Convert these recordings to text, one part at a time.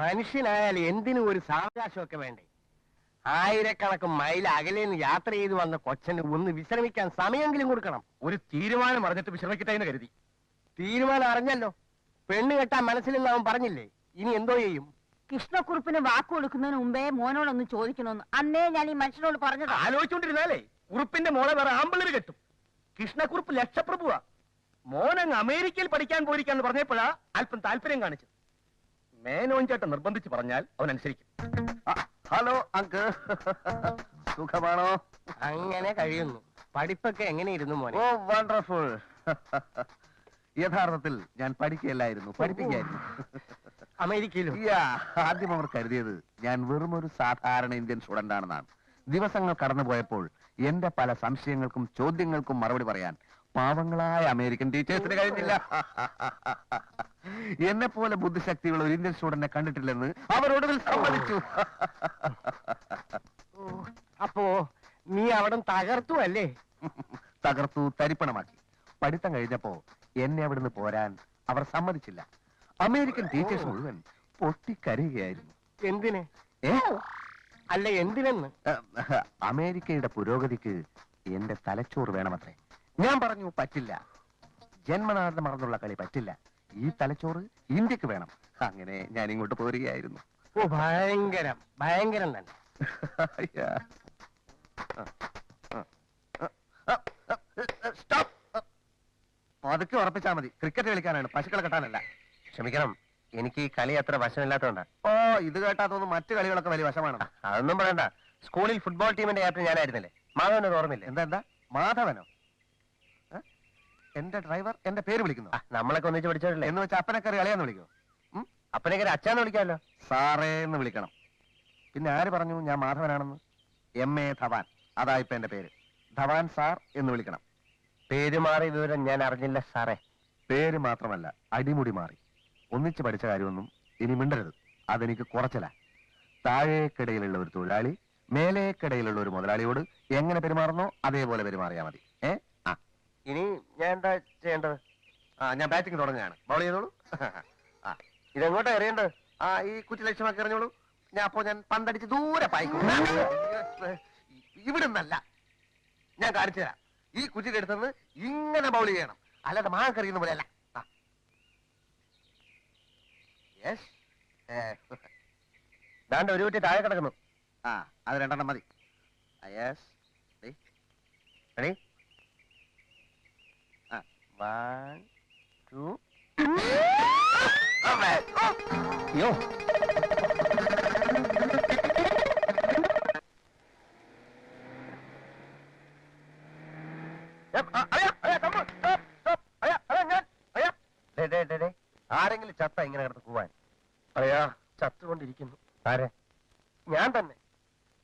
മനുഷ്യനായാൽ എന്തിനും ഒരു സാവകാശമൊക്കെ വേണ്ടേ? ആയിരക്കണക്കിന് മൈൽ അകലേന്ന് യാത്ര ചെയ്ത് വന്ന കൊച്ചന് ഒന്ന് വിശ്രമിക്കാൻ സമയമെങ്കിലും കൊടുക്കണം. ഒരു തീരുമാനം അറിഞ്ഞിട്ട് വിശ്രമിക്കട്ടെ എന്ന് കരുതി. തീരുമാനം അറിഞ്ഞല്ലോ. പെണ്ണ് കെട്ടാൻ മനസ്സിലെന്ന് അവൻ പറഞ്ഞില്ലേ? ഇനി എന്തോ ചെയ്യും? കൃഷ്ണക്കുറുപ്പിന് വാക്ക് കൊടുക്കുന്നതിന് മുമ്പേ മോനോടൊന്ന് ചോദിക്കണമെന്ന് അന്നേ ഞാൻ ഈ മനുഷ്യനോട് പറഞ്ഞത്. ആലോചിച്ചോണ്ടിരുന്നാലേ കുറുപ്പിന്റെ മോളെ വേറെ ആമ്പിള്ളേര് കെട്ടും. കൃഷ്ണക്കുറുപ്പ് ലക്ഷപ്രഭുവാ. മോനങ്ങ് അമേരിക്കയിൽ പഠിക്കാൻ പോയിരിക്കാന്ന് പറഞ്ഞപ്പോഴാ അല്പം താല്പര്യം കാണിച്ചത്. മേനോൻ ചേട്ടൻ നിർബന്ധിച്ച് പറഞ്ഞാൽ അവൻ അനുസരിക്കും. ഹലോ അങ്കിൾ, സുഖമാണോ? അങ്ങനെ കഴിയുന്നു. പഠിപ്പൊക്കെ എങ്ങനെയിരുന്നു മോനെ? ഓ വണ്ടർഫുൾ. യഥാർത്ഥത്തിൽ ഞാൻ പഠിക്കുകയല്ലായിരുന്നു, പഠിപ്പിക്കായിരുന്നു. അമേരിക്കയിലും? ആദ്യം അവർ കരുതിയത് ഞാൻ വെറും ഒരു സാധാരണ ഇന്ത്യൻ സ്റ്റുഡന്റ് ആണെന്നാണ്. ദിവസങ്ങൾ കടന്നുപോയപ്പോൾ എന്റെ പല സംശയങ്ങൾക്കും ചോദ്യങ്ങൾക്കും മറുപടി പറയാൻ പാവങ്ങളായ അമേരിക്കൻ ടീച്ചേഴ്സിന് കഴിഞ്ഞില്ല. എന്നെ പോലെ ബുദ്ധിശക്തിയുള്ള ഒരു ഇന്ത്യൻ സ്റ്റുഡന്റിനെ കണ്ടിട്ടില്ലെന്ന് അവരോട് സമ്മതിച്ചു. അപ്പോ നീ അവിടെ തകർത്തു അല്ലേ? തകർത്തു, തരിപ്പണമാക്കി. പഠിത്തം കഴിഞ്ഞപ്പോ എന്നെ അവിടുന്ന് പോരാൻ അവർ സമ്മതിച്ചില്ല. അമേരിക്കൻ ടീച്ചേഴ്സ് മുഴുവൻ പൊട്ടിക്കരയുകയായിരുന്നു. എന്തിന്? അല്ല എന്തിനെന്ന്? അമേരിക്കയുടെ പുരോഗതിക്ക് എന്റെ തലച്ചോറ് വേണമത്രേ. ഞാൻ പറഞ്ഞു പറ്റില്ല, ജന്മനാഥ മറന്നുള്ള കളി പറ്റില്ല, ഈ തലച്ചോറ് ഇന്ത്യക്ക് വേണം. അങ്ങനെ ഞാൻ ഇങ്ങോട്ട് പോരുകയായിരുന്നു. ഓ ഭയങ്കരം, ഭയങ്കരം തന്നെ. പതുക്കെ ഉറപ്പിച്ചാ മതി. ക്രിക്കറ്റ് കളിക്കാനാണ്, പശുക്കളെ കെട്ടാനല്ല. ക്ഷമിക്കണം, എനിക്ക് ഈ കളി അത്ര വശമില്ലാത്തതുകൊണ്ടാ. ഓ ഇത് കേട്ടാ തോന്നുന്നു മറ്റു കളികളൊക്കെ വലിയ വശമാണ്. അതൊന്നും പറയണ്ട. സ്കൂളിൽ ഫുട്ബോൾ ടീമിന്റെ ക്യാപ്റ്റൻ ഞാനായിരുന്നില്ലേ? മാധവന് ഓർമ്മയില്ലേ? എന്താ മാധവനോ? എന്റെ ഡ്രൈവർ എന്റെ പേര് വിളിക്കുന്നു. നമ്മളൊക്കെ ഒന്നിച്ച് പഠിച്ചവരല്ലേ? എന്ന് വെച്ചാൽ അപ്പനക്കറി കളിയാന്ന് വിളിക്കോ? അപ്പനക്കറി അച്ഛാന്ന് വിളിക്കാമല്ലോ. സാറേ എന്ന് വിളിക്കണം. പിന്നെ ആര് പറഞ്ഞു ഞാൻ മാധവനാണെന്ന്? MA ധവാൻ, അതാ ഇപ്പൊ എന്റെ പേര്. ധവാൻ സാർ എന്ന് വിളിക്കണം. പേര് മാറിയ വിവരം ഞാൻ അറിഞ്ഞില്ല സാറേ. പേര് മാത്രമല്ല, അടിമുടി മാറി. ഒന്നിച്ച് പഠിച്ച കാര്യമൊന്നും ഇനി മിണ്ടരുത്. അതെനിക്ക് കുറച്ചില്ല. താഴേക്കിടയിലുള്ള ഒരു തൊഴിലാളി മേലേക്കിടയിലുള്ള ഒരു മുതലാളിയോട് എങ്ങനെ പെരുമാറുന്നോ അതേപോലെ പെരുമാറിയാ മതി. ഇനി ഞാൻ എന്താ ചെയ്യേണ്ടത്? ഞാൻ ബാറ്റിംഗ് തുടങ്ങുകയാണ്. ബൗൾ ചെയ്തോളൂ. ഇതെങ്ങോട്ടാ എറിയേണ്ടത്? ഈ കുറ്റി ലക്ഷ്യമാക്കി എറിഞ്ഞോളൂ. ഞാൻ പന്തടിച്ച് ദൂരെ പായിക്കും. ഇവിടുന്നല്ല, ഞാൻ കാണിച്ചു തരാം. ഈ കുറ്റിയുടെ അടുത്തുനിന്ന് ഇങ്ങനെ ബൗൾ ചെയ്യണം, അല്ലാതെ മാങ്ങക്കറിയുന്ന പോലെ അല്ല. ദാണ്ട് ഒരു കുറ്റി താഴെ കിടക്കുന്നു. അത് 2 മതി. റെഡി? 1 2. അയ്യോ, ആരെങ്കിലും ചത്ത ഇങ്ങനെ കിടന്ന് പോവാൻ? അയ്യാ, ചത്തുകൊണ്ടിരിക്കുന്നു. ആരെ? ഞാൻ തന്നെ.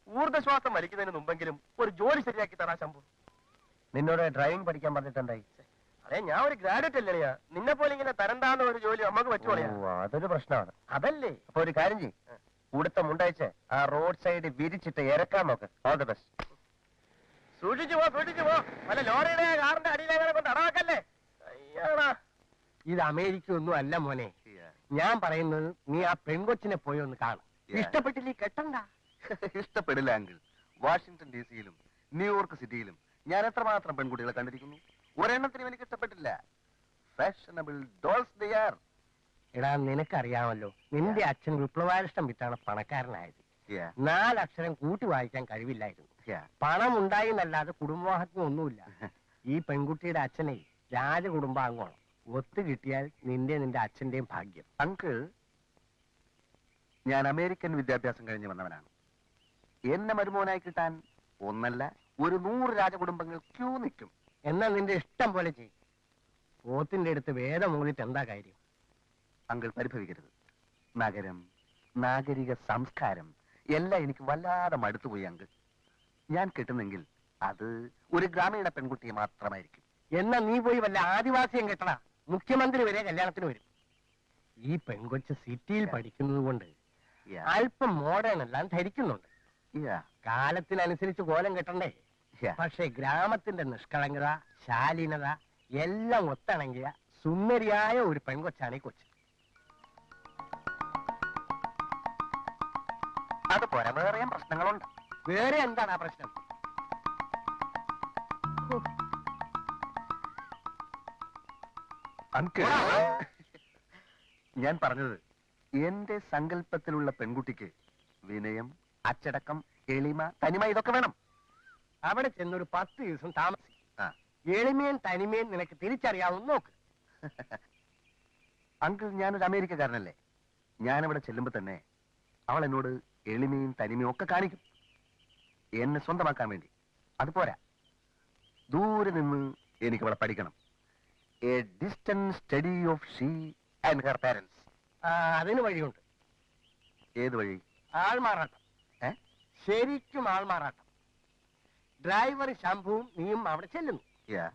ഊർജ്ജശ്വാസം വലിക്കുന്നതിന് മുമ്പെങ്കിലും ഒരു ജോലി ശരിയാക്കി തരാ ശംഭു. നിന്നോട് ഡ്രൈവിംഗ് പഠിക്കാൻ പറഞ്ഞിട്ടുണ്ടായി. അതെ, ഞാൻ ഒരു ഗ്രാജുവേറ്റ് അല്ലയാ. നിന്നെ പോലെ ഇങ്ങനെ തരംതാന്ന ഒരു ജോലി നമുക്ക് പറ്റുമോ? അതൊരു പ്രശ്നമാണ്. അതല്ലേ. അപ്പൊ ഒരു കാര്യം ചെയ്യും, ഉടുത്ത മുണ്ടയച്ച് ആ റോഡ് സൈഡ് വിരിച്ചിട്ട് ഇറക്കാൻ നോക്ക്. All the best. സൂക്ഷിച്ചു പോ, സൂക്ഷിച്ചു പോ. വല്ല ലോറിയുടെ കാറിന്റെ അടിയിലേക്കാണ് കൊണ്ട് അടവാക്കല്ലേ. അയ്യാടാ, ഇത് അമേരിക്ക ഒന്നും അല്ല മോനെ. ഞാൻ പറയുന്നത് നീ ആ പെൺകൊച്ചിനെ പോയി ഒന്ന് കാണും. ഇഷ്ടപ്പെട്ടില്ലേ കെട്ടണ്ട. ഇഷ്ടപ്പെടില്ല എങ്കിൽ വാഷിംഗ്ടൺ DC-യിലും ന്യൂയോർക്ക് സിറ്റിയിലും ഞാൻ എത്രമാത്രം പെൺകുട്ടികളെ കണ്ടിരിക്കുന്നു. ഒരെണ്ണത്തിനും എനിക്ക് ഇഷ്ടപ്പെട്ടില്ല. Fashionable dolls they are. എടാ, നിനക്കറിയാമല്ലോ, നിന്റെ അച്ഛൻ വിപ്ലവാരിഷ്ടം വിറ്റാണ് പണക്കാരനായത്. 4 അക്ഷരം കൂട്ടി വായിക്കാൻ കഴിവില്ലായിരുന്നു. പണം ഉണ്ടായി എന്നല്ലാതെ കുടുംബമാഹത്മ്യം ഒന്നുമില്ല. ഈ പെൺകുട്ടിയുടെ അച്ഛനെ രാജകുടുംബാംഗമാണ്. ഒത്തു കിട്ടിയാൽ നിന്റെ അച്ഛന്റെയും ഭാഗ്യം. അങ്കിൾ, ഞാൻ അമേരിക്കൻ വിദ്യാഭ്യാസം കഴിഞ്ഞ് വന്നവനാണ്. എന്നെ മരുമോനായി കിട്ടാൻ ഒന്നല്ല, ഒരു 100 രാജകുടുംബങ്ങൾ ക്യൂ നിൽക്കും. എന്നാ നിന്റെ ഇഷ്ടം പോലെ ചെയ്യും. പോത്തിന്റെ അടുത്ത് വേദം മൂന്നിട്ട് എന്താ കാര്യം? അങ്കിൾ പരിഭവിക്കരുത്. നഗരം, നാഗരിക സംസ്കാരം എല്ലാം എനിക്ക് വല്ലാതെ മടുത്തുപോയി അങ്കിൾ. ഞാൻ കിട്ടുന്നെങ്കിൽ അത് ഒരു ഗ്രാമീണ പെൺകുട്ടിയെ മാത്രമായിരിക്കും. എന്നാ നീ പോയി വല്ല ആദിവാസിയും കെട്ടടാ. മുഖ്യമന്ത്രി വരെ കല്യാണത്തിന് വരും. ഈ പെൺകൊച്ച് സിറ്റിയിൽ പഠിക്കുന്നത് കൊണ്ട് അല്പം മോഡേൺ എല്ലാം ധരിക്കുന്നുണ്ട്. കാലത്തിനനുസരിച്ച് കോലം കെട്ടണ്ടേ? പക്ഷെ ഗ്രാമത്തിന്റെ നിഷ്കളങ്കത, ശാലീനത എല്ലാം ഒത്തിണങ്ങിയ സുന്ദരിയായ ഒരു പെൺകൊച്ചാണ് ഈ കൊച്ച്. അതുപോലെ വേറെയും പ്രശ്നങ്ങളുണ്ട്. വേറെ എന്താണ് ആ പ്രശ്നം? അങ്കിൾ, ഞാൻ പറഞ്ഞത് എന്റെ സങ്കല്പത്തിലുള്ള പെൺകുട്ടിക്ക് വിനയം, അച്ചടക്കം, എളിമ, തനിമ ഇതൊക്കെ വേണം. അവിടെ ചെന്നൊരു 10 ദിവസം താമസിക്കും. ആ. എളിമയും തനിമയും നിനക്ക് തിരിച്ചറിയാവുന്ന നോക്ക്. അങ്കിൾ, ഞാനൊരു അമേരിക്കക്കാരനല്ലേ? ഞാനിവിടെ ചെല്ലുമ്പോ തന്നെ അവൾ എന്നോട് എളിമയും തനിമയും ഒക്കെ കാണിക്കും, എന്നെ സ്വന്തമാക്കാൻ വേണ്ടി. അത് പോരാ, ദൂരെ നിന്ന് എനിക്ക് അവളെ പഠിക്കണം. A distant study of she and her parents. അതിന് വഴിയുണ്ട്. ഏത് വഴി? ആൾമാറാട്ടം. ഏ? ശരിക്കും ആൾമാറാട്ടം. ഡ്രൈവർ ശംഭുവും നീയും അവിടെ ചെല്ലുന്നു. Yeah.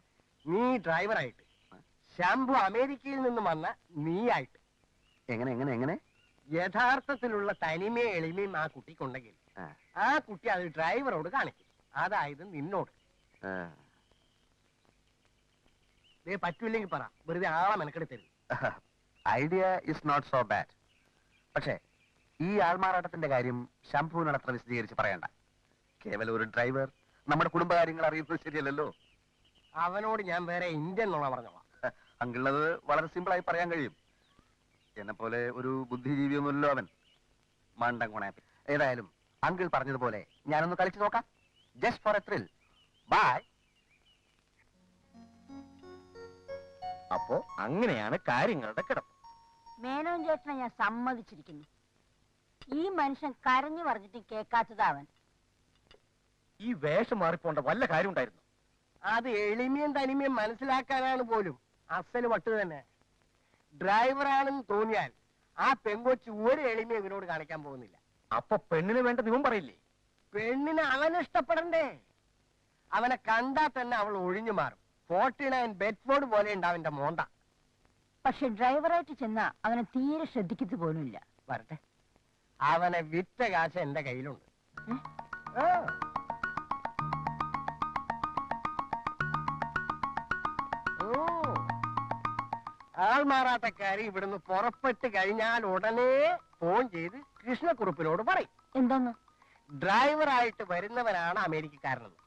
നീ ഡ്രൈവറായിട്ട്, ശംഭു അമേരിക്കയിൽ നിന്ന് വന്ന നീയായിട്ട്. എങ്ങനെ എങ്ങനെ എങ്ങനെ? യഥാർത്ഥത്തിലുള്ള തനിമയും എളിമയും ആ കുട്ടിക്കുണ്ടെങ്കിൽ ആ. ആ കുട്ടി അത് ഡ്രൈവറോട് കാണിക്കും, അതായത് നിന്നോട്. ആ. നീ പറ്റൂല്ലെങ്കിൽ പറ, വെറുതെ ആളെ മെനക്കെടുത്തരുത്. Idea is not so bad. പക്ഷേ ഈ ആൾമാറാട്ടത്തിന്റെ കാര്യം ശംഭുവിനോട് അത്ര വിശദീകരിച്ച് പറയണ്ട. കേവലം ഒരു ഡ്രൈവർ നമ്മുടെ കുടുംബകാര്യങ്ങൾ അറിയുന്നത് ശരിയല്ലല്ലോ. അവനോട് ഞാൻ വേറെ ഇന്ത്യൻ നുണ പറഞ്ഞോളാം. അങ്കിളത് വളരെ സിമ്പിളായി പറയാൻ കഴിയും. എന്നെ പോലെ ഒരു ബുദ്ധിജീവിയൊന്നുമല്ലോ അവൻ. മണ്ടൻ കുണാപ്പി. ഏതായാലും അങ്കിൾ പറഞ്ഞതുപോലെ ഞാനൊന്ന് കളിച്ചു നോക്കാം. Just for a thrill. Bye. അപ്പോ അങ്ങനെയാണ് കാര്യങ്ങളുടെ കിടപ്പ്. മേനോൻ ചേട്ടനെ ഞാൻ സമ്മതിച്ചിരിക്കുന്നു. ഈ മനുഷ്യൻ കരഞ്ഞു പറഞ്ഞിട്ട് കേൾക്കാത്തതാ അവൻ. ഈ വേഷം മാറിപ്പോണ്ട വല്ല കാര്യം ഉണ്ടായിരുന്നു? അത് എളിമയും തനിമയും മനസ്സിലാക്കാനാണ് പോലും അസല് വട്ട് തന്നെ. ഡ്രൈവറാണെന്ന് തോന്നിയാൽ ആ പെങ്കൊച്ച് ഒരു എളിമയും ഇവനോട് കാണിക്കാൻ പോകുന്നില്ല. അപ്പൊ പെണ്ണിന് വേണ്ട നീവും പറയില്ലേ? പെണ്ണിനെ അവനെ ഇഷ്ടപ്പെടണ്ടേ? അവനെ കണ്ടാൽ തന്നെ അവൾ ഒഴിഞ്ഞു മാറും. 49 ബെഡ്ഫോർഡ് പോലെ ഉണ്ട് അവന്റെ മോന്ത. പക്ഷെ ഡ്രൈവറായിട്ട് ചെന്നാ അവനെ തീരെ ശ്രദ്ധിക്കത്തു പോലുമില്ല. വരട്ടെ, അവനെ വിറ്റ കാശ് എന്റെ കയ്യിലുണ്ട്. ആ. ഓ, ആൾമാറാട്ടക്കാരി ഇവിടുന്ന് പുറപ്പെട്ട് കഴിഞ്ഞാൽ ഉടനെ ഫോൺ ചെയ്ത് കൃഷ്ണക്കുറുപ്പിനോട് പറയും. എന്താന്ന്? ഡ്രൈവറായിട്ട് വരുന്നവനാണ് അമേരിക്കക്കാരനെന്ന്.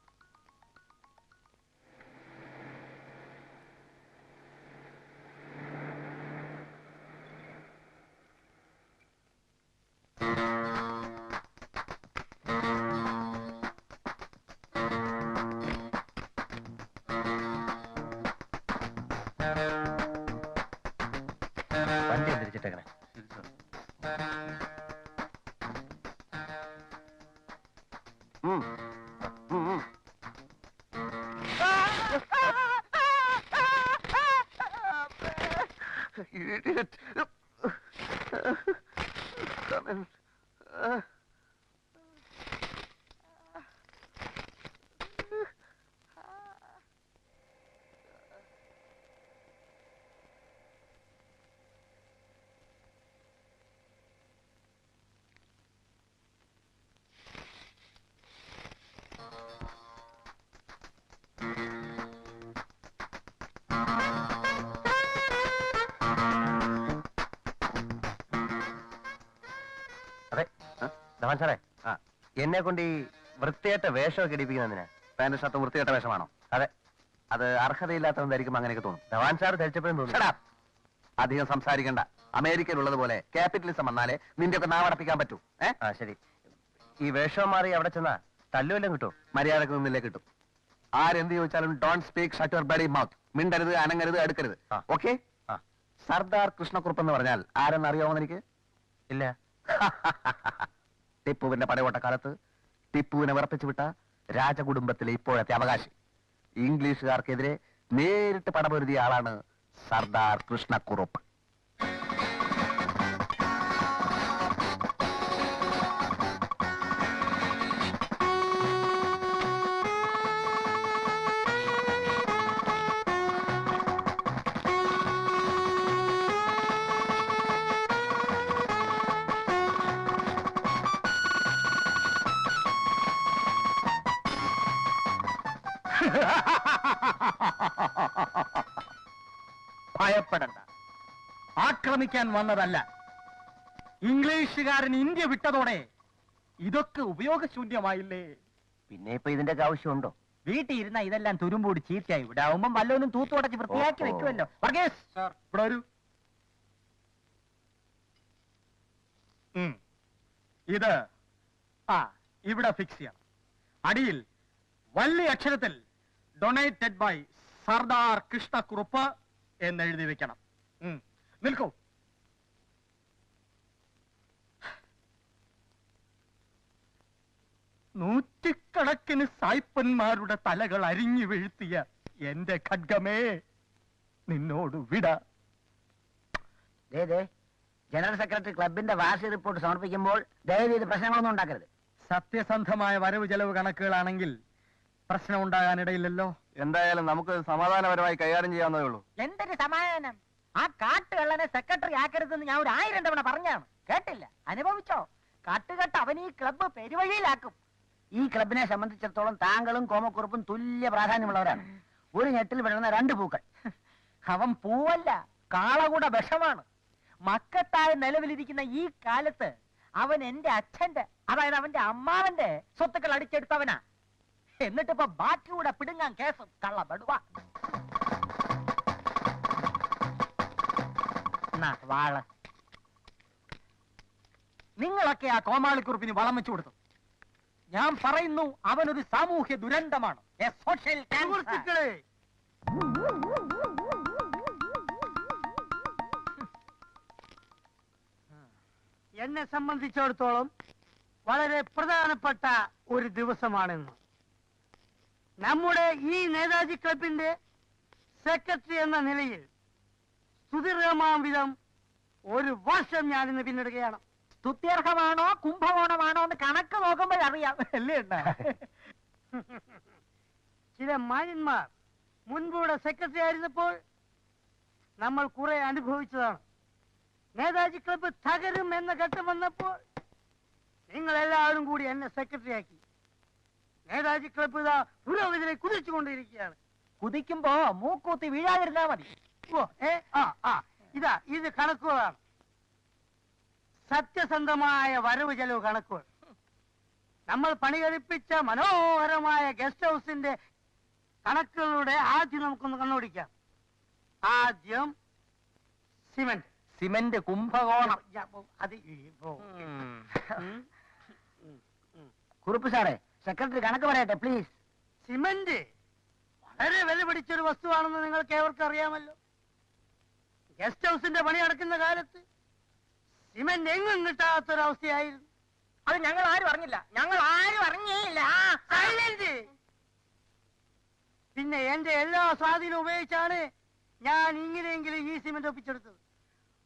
വണ്ടി തിരിച്ചിട്ടേക്കണേ. Idiot. Come in. അതെ, ധവാൻ സാറേ, എന്നെ കൊണ്ട് ഈ വൃത്തിയേറ്റ വേഷമൊക്കെ ഇടിപ്പിക്കുന്നതിന് പാന്റ് ഷർട്ട് വൃത്തിയേറ്റ വേഷമാണോ? അതെ, അത് അർഹതയില്ലാത്തവൻ ധരിക്കുമ്പോ അങ്ങനെയൊക്കെ തോന്നും. ധവാൻ സാർ ധരിച്ചപ്പോഴും തോന്നുന്നു. അധികം സംസാരിക്കണ്ട. അമേരിക്കയിലുള്ളതുപോലെ ക്യാപിറ്റലിസം വന്നാലേ നിന്റെ ഒക്കെ നാവടപ്പിക്കാൻ പറ്റൂ. ശരി, ഈ വേഷം മാറി അവിടെ ചെന്നാ തല്ലുവെല്ലാം കിട്ടും? മര്യാദക്ക് നിന്നില്ലേ കിട്ടും. ആരെന്ത് ചോദിച്ചാലും don't speak shut your bloody mouth. മിണ്ടരുത്, അനങ്ങരുത്, അടുക്കരുത്. ഓക്കെ? സർദാർ കൃഷ്ണക്കുറുപ്പ് എന്ന് പറഞ്ഞാൽ ആരെന്ന് അറിയാമോ എനിക്ക്? ഇല്ല. ടിപ്പുവിന്റെ പടയോട്ടക്കാലത്ത് ടിപ്പുവിനെ വിറപ്പിച്ചു വിട്ട രാജകുടുംബത്തിലെ ഇപ്പോഴത്തെ അവകാശി. ഇംഗ്ലീഷുകാർക്കെതിരെ നേരിട്ട് പടപൊരുതിയ ആളാണ് സർദാർ കൃഷ്ണക്കുറുപ്പ്. ഭയപ്പെടണ്ട, ആക്രമിക്കാൻ വന്നതല്ല. ഇംഗ്ലീഷുകാരൻ ഇന്ത്യ വിട്ടതോടെ ഇതൊക്കെ ഉപയോഗശൂന്യമായില്ലേ? പിന്നെ ഇപ്പൊ ഇതിന്റെ ആവശ്യമുണ്ടോ? വീട്ടിൽ ഇരുന്ന ഇതെല്ലാം തുരുമ്പൂടി ചീത്തയായി ഇവിടെ ആവുമ്പം വല്ലവനും തൂത്തുടച്ച് വൃത്തിയാക്കി വെക്കുമല്ലോ. വർഗീസ് സാർ ഇവിടെ വരൂ. ഇത് ഇവിടെ ഫിക്സ് ചെയ്യണം. അടിയിൽ വലിയ അക്ഷരത്തിൽ ഡൊണേറ്റഡ് ബൈ സർദാർ കൃഷ്ണക്കുറുപ്പ് എന്നെഴുതി വെക്കണം. നിൽക്കൂ. നൂറ്റിക്കണക്കിന് സായ്പന്മാരുടെ തലകൾ അരിഞ്ഞു വീഴ്ത്തിയ എന്റെ ഖഡ്ഗമേ, നിന്നോട് വിട. ജനറൽ സെക്രട്ടറി ക്ലബിന്റെ വാർഷിക റിപ്പോർട്ട് സമർപ്പിക്കുമ്പോൾ ദയവ് പ്രശ്നങ്ങളൊന്നും ഉണ്ടാക്കരുത്. സത്യസന്ധമായ വരവ് ചെലവ് കണക്കുകളാണെങ്കിൽ പ്രശ്നം ഉണ്ടാകാനിടയില്ലല്ലോ. എന്തായാലും നമുക്ക് സമാധാനപരമായി കൈകാര്യം ചെയ്യാവുന്നതേ ഉള്ളൂ. എന്തൊരു സമാധാനം! ആ കാട്ടുകള്ളനെ സെക്രട്ടറി ആക്കരുതെന്ന് ഞാൻ 1000 തവണ പറഞ്ഞാണ്, കേട്ടില്ല. അനുഭവിച്ചോ? കാട്ടുകെട്ട് അവൻ ഈ ക്ലബ്ബ് പെരുവഴിയിലാക്കും. ഈ ക്ലബിനെ സംബന്ധിച്ചിടത്തോളം താങ്കളും കോമക്കുറുപ്പും തുല്യ പ്രാധാന്യമുള്ളവരാണ്. ഒരു ഞെട്ടിൽ വിടുന്ന 2 പൂക്കൾ. അവൻ പൂവല്ല, കാളകൂട വിഷമാണ്. മക്കത്തായ നിലവിലിരിക്കുന്ന ഈ കാലത്ത് അവൻ എന്റെ അച്ഛന്റെ, അതായത് അവന്റെ അമ്മാവന്റെ സ്വത്തുക്കൾ അടിച്ചെടുത്തവനാ. എന്നിട്ടിപ്പോ ബാക്കിയൂടെ പിടുങ്ങാൻ കേസും. കള്ള ബടുവ. വാള. നിങ്ങളൊക്കെ ആ കോമാളിക്കുറുപ്പിന് വളം വെച്ചു കൊടുത്തു. ഞാൻ പറയുന്നു, അവനൊരു സാമൂഹ്യ ദുരന്തമാണ്. എന്നെ സംബന്ധിച്ചിടത്തോളം വളരെ പ്രധാനപ്പെട്ട ഒരു ദിവസമാണെന്ന്. നമ്മുടെ ഈ നേതാജി ക്ലബിന്റെ സെക്രട്ടറി എന്ന നിലയിൽ സ്തുതിർഹമാം വിധം 1 വർഷം ഞാനിന്ന് പിന്നിടുകയാണ്. സ്തുത്യർഹമാണോ കുംഭകോണമാണോ എന്ന് കണക്ക് നോക്കുമ്പോഴറിയാം, അല്ലേ? ചില മാന്യന്മാർ മുൻപൂടെ സെക്രട്ടറി ആയിരുന്നപ്പോൾ നമ്മൾ കുറെ അനുഭവിച്ചതാണ്. നേതാജി ക്ലബ്ബ് തകരും എന്ന ഘട്ടം വന്നപ്പോൾ നിങ്ങൾ എല്ലാവരും കൂടി എന്നെ സെക്രട്ടറി ആക്കി. നേതാജി ക്ലബ്ബ് ഇതാ പുരോഗതിയിലെ കുതിച്ചുകൊണ്ടിരിക്കുകയാണ്. കുതിക്കുമ്പോ മൂക്കൂത്തി വീഴാതിരുന്നാ മതി. ഇത് കണക്കുകളാണ്, സത്യസന്ധമായ വരവ് ചെലവ് കണക്കുകൾ. നമ്മൾ പണി കഴിപ്പിച്ച മനോഹരമായ ഗസ്റ്റ് ഹൗസിന്റെ കണക്കുകളുടെ ആദ്യം നമുക്കൊന്ന് കണ്ണോടിക്കാം. ആദ്യം സിമന്റ് കുംഭകോണം. അത് കുറുപ്പ് സാറേ, സെക്രട്ടറി കണക്ക് പറയട്ടെ പ്ലീസ്. സിമന്റ് വളരെ വില പിടിച്ചൊരു വസ്തുവാണെന്ന് നിങ്ങൾക്ക് ഏവർക്കും അറിയാമല്ലോ. ഗസ്റ്റ് ഹൗസിന്റെ പണി നടക്കുന്ന കാലത്ത് സിമന്റ് എങ്ങും കിട്ടാത്തൊരവസ്ഥയായിരുന്നു. അത് ഞങ്ങൾ ആരും അറിഞ്ഞില്ല, ഞങ്ങൾ ആരും അറിഞ്ഞേയില്ല. പിന്നെ എന്റെ എല്ലാ സ്വാധീനം ഉപയോഗിച്ചാണ് ഞാൻ ഇങ്ങനെയെങ്കിലും ഈ സിമന്റ് ഒപ്പിച്ചെടുത്തത്.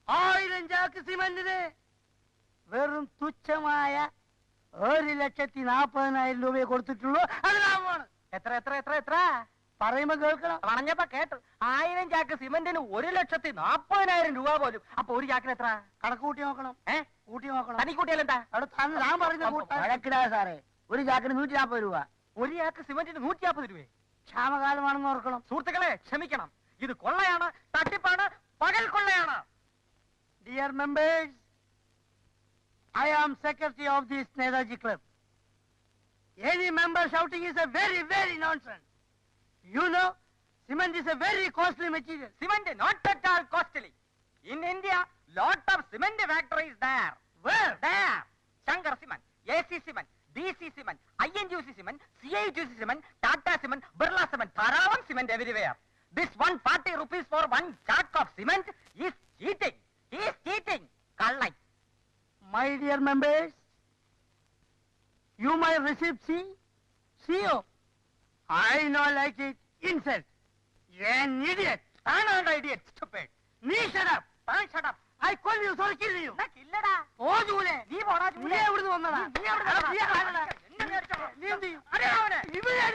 1000 ചാക്ക് സിമന്റിന് വെറും തുച്ഛമായ 1,40,000 രൂപയെ കൊടുത്തിട്ടുള്ളൂ. അത് ലാഭമാണ്. എത്ര എത്ര എത്ര എത്ര പറയുമ്പോ കേൾക്കണം. പറഞ്ഞപ്പോ കേട്ടു. 1000 ചാക്ക് സിമന്റിന് 1,40,000 രൂപ പോലും. അപ്പൊ ഒരു ചാക്കിന് എത്ര? കണക്ക് കൂട്ടി നോക്കണം. കൂട്ടി നോക്കണം. തനി കൂട്ടിയാലെന്താ? ഞാൻ പറഞ്ഞ സാറേ, ഒരു ചാക്കിന് 140 രൂപ. ഒരു ചാക്ക് സിമന്റിന് 140 രൂപ. ക്ഷാമകാലമാണെന്ന് ഓർക്കണം. സുഹൃത്തുക്കളെ, ക്ഷമിക്കണം. ഇത് കൊള്ളയാണ്, തട്ടിപ്പാണ്, പകൽ കൊള്ളയാണ്. Dear members, I am secretary of this Netaji Club. Any member shouting is a very nonsense. You know, cement is a very costly material. Cement not at all costly. In India, lot of cement factories there. Where? There. Shankar Cement, AC Cement, DC Cement, INGC Cement, CIGC Cement, Tata Cement, Birla Cement, Tharavan Cement everywhere. This 140 rupees for 1 chunk of cement is cheating. He is cheating. Kallai. My dear members, you might receive CO. I know like it. Insult. You're an idiot. I'm not an idiot, stupid. Me shut up. Shut up. I call you, sorry, kill you. ഇല്ലടാ. ഓ ജൂലെ. നീ പോടാ നീ ജൂലെ. എവിടുന്ന് വന്നടാ? നീ എവിടുന്ന് വന്നടാ? നീ ആരാടാ? എന്നെ വിചാരിച്ചോ? നീ എന്ത് ചെയ്യും? അറിയാവനെ. ഇവരെ